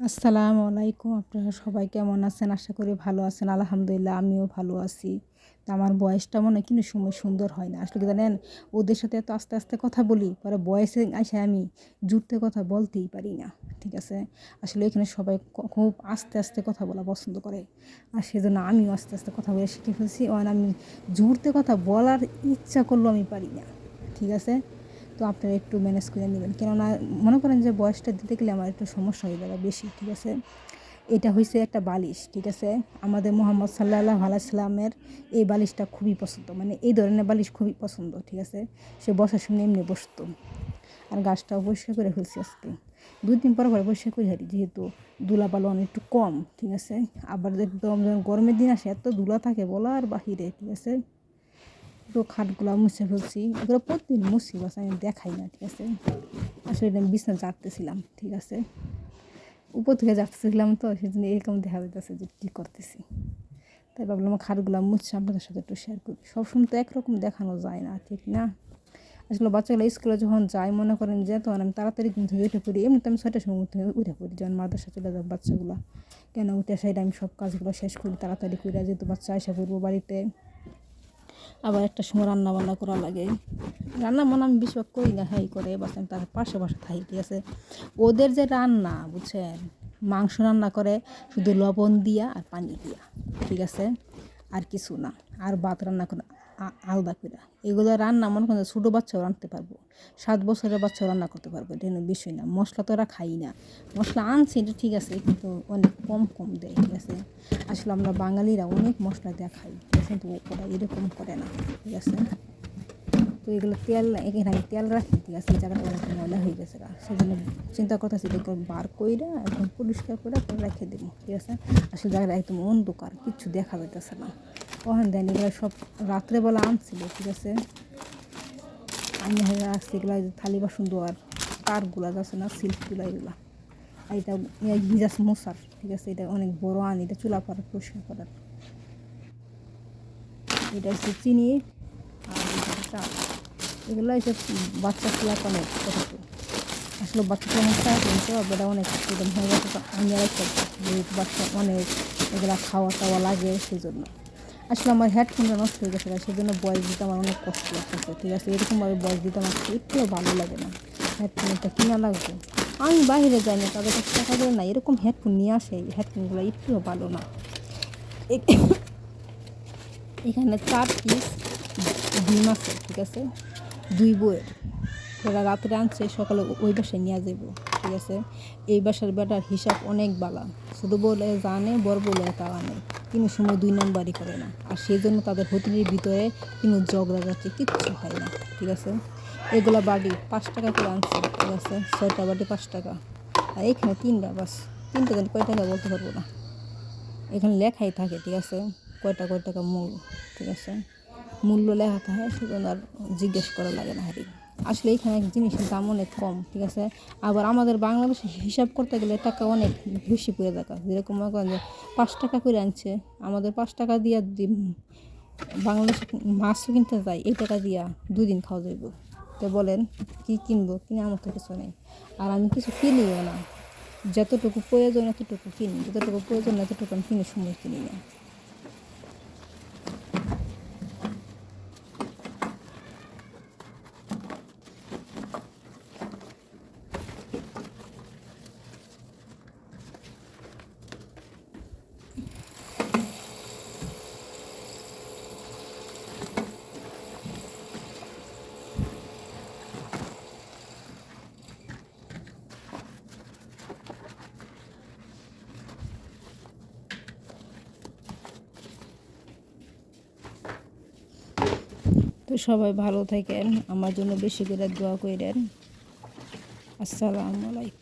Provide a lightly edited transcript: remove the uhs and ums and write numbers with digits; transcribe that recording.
আসসালামু আলাইকুম। আপনারা সবাই কেমন আছেন? আশা করি ভালো আছেন। আলহামদুলিল্লাহ আমিও ভালো আছি। তো আমার বয়সটা মনে হয় কোনো সময় সুন্দর হয় না। আসলে কি জানেন? ওদের সাথে এত আস্তে, আস্তে কথা বলি, পরে বয়সে আইসা আমি জুড়তে কথা বলতেই পারি না। ঠিক আছে? আসলে এখানে সবাই খুব আস্তে, আস্তে কথা বলা পছন্দ করে। আর সেজন্য আমিও আস্তে, আস্তে কথা বলা শিখে ফেলছি। আমি জুড়তে কথা বলার ইচ্ছা করলেও আমি পারি না। ঠিক আছে? তো আপনারা একটু ম্যানেজ করে নেবেন, কেননা মনে করেন যে বয়সটা দিতে গেলে আমার একটু সমস্যা হয়ে যাবে বেশি। ঠিক আছে? এটা হয়েছে একটা বালিশ। ঠিক আছে? আমাদের মোহাম্মদ সাল্লাল্লাহু আলাইহি সাল্লামের এই বালিশটা খুবই পছন্দ, মানে এই ধরনের বালিশ খুবই পছন্দ। ঠিক আছে? সে বসার সময় এমনি বসতো। আর গাছটাও পরিষ্কার করে ফেলছি আজকে 2 দিন পর পরিষ্কার করে হারি, যেহেতু ধুলাবালু অনেক একটু কম। ঠিক আছে? আবার একদম যখন গরমের দিন আসে এত ধুলা থাকে বলার বাহিরে। ঠিক আছে? তো খাটগুলো মুছে ফেলছি, এগুলো প্রতিদিন মুছি, বাস আমি দেখাই না। ঠিক আছে? আসলে আমি বিছনা ঝাড়তেছিলাম। ঠিক আছে? উপর থেকে ঝাড়তেছিলাম, তো সেই জন্য এরকম দেখা যাইতেছে যে কী করতেছি। তাই ভাবলাম খাটগুলো মুছে আপনাদের সাথে একটু শেয়ার করি। সবসময় তো একরকম দেখানো যায় না, ঠিক না? আসলে বাচ্চাগুলো স্কুলে যখন যায়, মনে করেন যে তখন আমি তাড়াতাড়ি ঘুম থেকে উঠে পড়ি। এমনিতে আমি 6টার সময় থেকে উঠে পড়ি, যখন মাদ্রাসা চলে যায় বাচ্চাগুলো। কেন উঠে সাইডে আমি সব কাজগুলো শেষ করি তাড়াতাড়ি করে, যেহেতু বাচ্চা এসে পড়বো বাড়িতে। আবার একটা সময় রান্না বান্না করা লাগে। রান্না বান্না আমি বেশিরভাগ করি না, হ্যাঁ করে, বাস আমি তার পাশে থাকি। ঠিক আছে? ওদের যে রান্না, বুঝছেন, মাংস রান্না করে শুধু লবণ দিয়া আর পানি দিয়া। ঠিক আছে? আর কিছু না। আর ভাত রান্না করে আলাদা করে। এগুলো রান্না মনে করেন ছোটো বাচ্চাও রাঁধতে পারবো, 7 বছরের বাচ্চাও রান্না করতে পারবো, এটা কোনো বিষয় না। মশলা তো ওরা খাই না। মশলা আনছে এটা ঠিক আছে, কিন্তু অনেক কম কম দেয়। ঠিক আছে? আসলে আমরা বাঙালিরা অনেক মশলা দিয়ে খাই, কিন্তু ওরা এরকম করে না। ঠিক আছে? তো এগুলো তেল, এখানে আমি তেল রাখি। ঠিক আছে? এই জায়গাটা অনেক ময়লা হয়ে গেছে, সেই জন্য চিন্তা করতেছি এটাকে বার কইরা একদম পরিষ্কার করে রেখে দেবো। ঠিক আছে? আসলে জায়গাটা একদম অন্ধকার, কিচ্ছু দেখা যাইতেছে না। ওখান দেন এগুলো সব রাত্রেবেলা আনছিল। ঠিক আছে? আমি রাখছি এগুলো, থালি বাসন ধোয়ার তারগুলা যাচ্ছে না, সিল্কগুলো, এগুলা। আর এটা গিজাস মশার। ঠিক আছে? এটা অনেক বড় আনি, এটা চুলা পরে পরিষ্কার করার। এটা হচ্ছে চিনি আর চাল। এগুলো এসব বাচ্চা খেলা অনেক কত। আসলে বাচ্চা খেলা চা কিন্তু এটা অনেক একদম হয়ে গেছে, তো আমি আর যেহেতু বাচ্চা অনেক এগুলো খাওয়া টাওয়া লাগে, সেই জন্য। আসলে আমার হেডফোনটা নষ্ট হয়ে গেছে, সেই জন্য বয়স দিতে আমার অনেক কষ্ট লাগতেছে। ঠিক আছে? এরকমভাবে বয়স দিতে আমার একটুও ভালো লাগে না। হেডফোনটা কিনা লাগবে, আমি বাইরে যাই না, তাদের কাছে টাকা দেয় না, এরকম হেডফোন নিয়ে আসে। হেডফোনগুলো একটুও ভালো না। এখানে 4 পিস ডিম আছে। ঠিক আছে? 2 বইয়ের, ওরা রাত্রে আনছে, সকালে ওই বাসায় নিয়ে যাবো। ঠিক আছে? এই বাসার বেটার হিসাব অনেক বালা, ছোটো বলে জানে, বড় বলে তাও আনে, কোনো সময় 2 নম্বরই করে না। আর সেই জন্য তাদের হোটেলের ভিতরে কোনো ঝগড়া যাচ্ছে কিচ্ছু হয় না। ঠিক আছে? এগুলা বাটি 5 টাকা করে আনছে। ঠিক আছে? 6টা বাটি 5 টাকা। আর এখানে 3টা, বাস 3টা দিন কয় টাকা বলতে পারবো না, এখানে লেখাই থাকে। ঠিক আছে? কয় টাকা মূল। ঠিক আছে? মূল্য লেখা থাকে, সেজন্য আর জিজ্ঞেস করা লাগে না হারি। আসলে এখানে জিনিসের দাম অনেক কম। ঠিক আছে? আবার আমাদের বাংলাদেশে হিসাব করতে গেলে টাকা অনেক বেশি পড়ে থাকা, যেরকম মনে করেন যে 5 টাকা করে আনছে, আমাদের 5 টাকা দিয়া বাংলাদেশে মাছও কিনতে যাই, এই টাকা দিয়া 2 দিন খাওয়া যাইব। তো বলেন কি কিনবো? কিনে আমার তো কিছু নেই। আর আমি কিছু কিনিও না, যতটুকু প্রয়োজন এতটুকু কিনি, যতটুকু প্রয়োজন এতটুকু আমি কিনে সময় কিনি না। তো সবাই ভালো থাকেন, আমার জন্য বেশি করে দোয়া করেন। আসসালামু আলাইকুম।